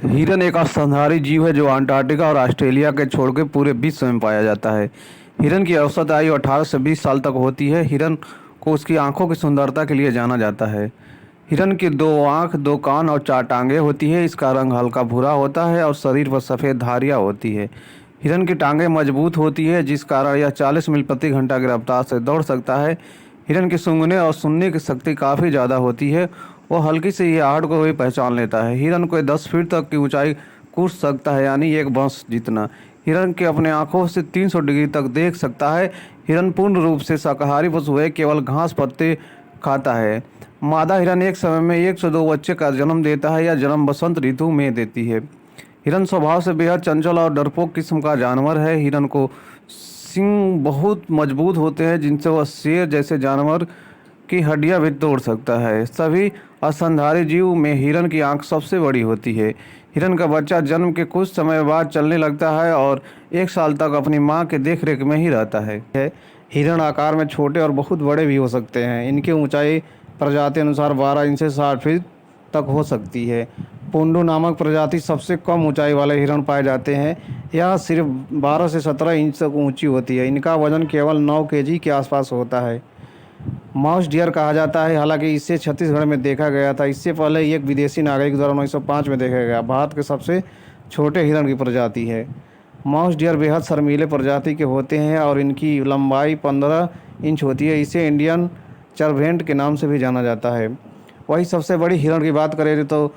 हिरन एक स्तनधारी जीव है जो अंटार्कटिका और ऑस्ट्रेलिया के छोड़ के पूरे विश्व में पाया जाता है। हिरन की औसत आयु 18 से 20 साल तक होती है। हिरन को उसकी आंखों की सुंदरता के लिए जाना जाता है। हिरन की 2 आँख, 2 कान और 4 टांगें होती है। इसका रंग हल्का भूरा होता है और शरीर पर सफ़ेद धारियाँ होती है। हिरन की टांगें मजबूत होती है जिस कारण यह 40 मील प्रति घंटा की रफ्तार से दौड़ सकता है। हिरन की सूंघने और सुनने की शक्ति काफ़ी ज़्यादा होती है। वो हल्की सी आहट को भी पहचान लेता है। हिरन कोई 10 फीट तक की ऊंचाई कूद सकता है, यानी एक बांस जितना। हिरन के अपने आँखों से 300 डिग्री तक देख सकता है। हिरन पूर्ण रूप से शाकाहारी पशु है, केवल घास पत्ते खाता है। मादा हिरन एक समय में 1 से 2 बच्चे का जन्म देता है या जन्म बसंत ऋतु में देती है। हिरन स्वभाव से बेहद चंचल और डरपोक किस्म का जानवर है। हिरन को सींग बहुत मजबूत होते हैं जिनसे वह शेर जैसे जानवर की हड्डियां भी तोड़ सकता है। सभी स्तनधारी जीव में हिरन की आंख सबसे बड़ी होती है। हिरन का बच्चा जन्म के कुछ समय बाद चलने लगता है और 1 साल तक अपनी मां के देखरेख में ही रहता है। हिरन आकार में छोटे और बहुत बड़े भी हो सकते हैं। इनकी ऊंचाई प्रजाति अनुसार 12 इंच से 60 फीट तक हो सकती है। पोंडो नामक प्रजाति सबसे कम ऊंचाई वाले हिरन पाए जाते हैं। यह सिर्फ 12 से 17 इंच तक ऊंची होती है। इनका वजन केवल 9 केजी के आसपास होता है। माउस डियर कहा जाता है, हालांकि इसे छत्तीसगढ़ में देखा गया था। इससे पहले एक विदेशी नागरिक द्वारा 1905 में देखा गया। भारत के सबसे छोटे हिरन की प्रजाति है। माउस डियर बेहद शर्मीले प्रजाति के होते हैं और इनकी लंबाई 15 इंच होती है। इसे इंडियन चरभेंट के नाम से भी जाना जाता है। वही सबसे बड़ी हिरण की बात करें तो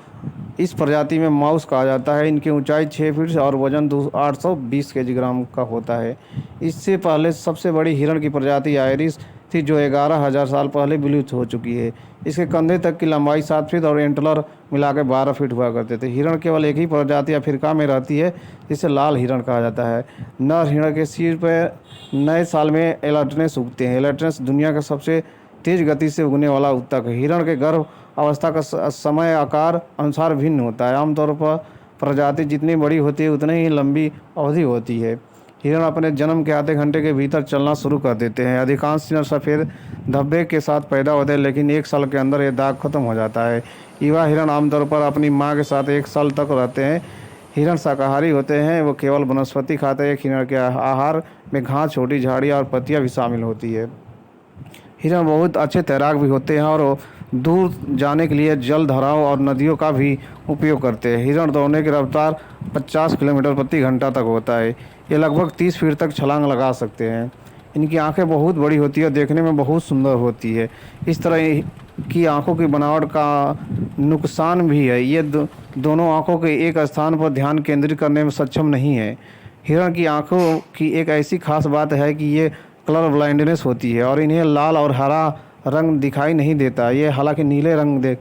इस प्रजाति में माउस कहा जाता है। इनकी ऊंचाई 6 फीट और वजन 820 किलोग्राम का होता है। इससे पहले सबसे बड़ी हिरण की प्रजाति आयरिश थी जो 11,000 साल पहले विलुप्त हो चुकी है। इसके कंधे तक की लंबाई 7 फीट और एंटलर मिलाकर 12 फीट हुआ करते थे। हिरण केवल एक ही प्रजाति अफ्रीका में रहती है जिसे लाल हिरण कहा जाता है। नर हिरण के सिर पर नए साल में एलर्टनेस उगते हैं। एलर्टनेस दुनिया का सबसे तेज गति से उगने वाला उत्तक है। हिरण के गर्भ अवस्था का समय आकार अनुसार भिन्न होता है। आमतौर पर प्रजाति जितनी बड़ी होती है उतनी ही लंबी अवधि होती है। हिरण अपने जन्म के आधे घंटे के भीतर चलना शुरू कर देते हैं। अधिकांश हिरण सफ़ेद धब्बे के साथ पैदा होते हैं, लेकिन 1 साल के अंदर यह दाग खत्म हो जाता है। युवा हिरण आमतौर पर अपनी मां के साथ 1 साल तक रहते हैं। हिरण शाकाहारी होते हैं, वो केवल वनस्पति खाते हैं। हिरण के आहार में घास, छोटी झाड़ियाँ और पत्तियाँ भी शामिल होती है। हिरण बहुत अच्छे तैराक भी होते हैं और दूर जाने के लिए जल धाराओं और नदियों का भी उपयोग करते हैं। हिरण दौड़ने की रफ्तार 50 किलोमीटर प्रति घंटा तक होता है। ये लगभग 30 फीट तक छलांग लगा सकते हैं। इनकी आंखें बहुत बड़ी होती है और देखने में बहुत सुंदर होती है। इस तरह की आंखों की बनावट का नुकसान भी है। ये दोनों आंखों के एक स्थान पर ध्यान केंद्रित करने में सक्षम नहीं है। हिरण की आंखों की एक ऐसी खास बात है कि ये कलर ब्लाइंडनेस होती है और इन्हें लाल और हरा रंग दिखाई नहीं देता। ये हालांकि नीले रंग देख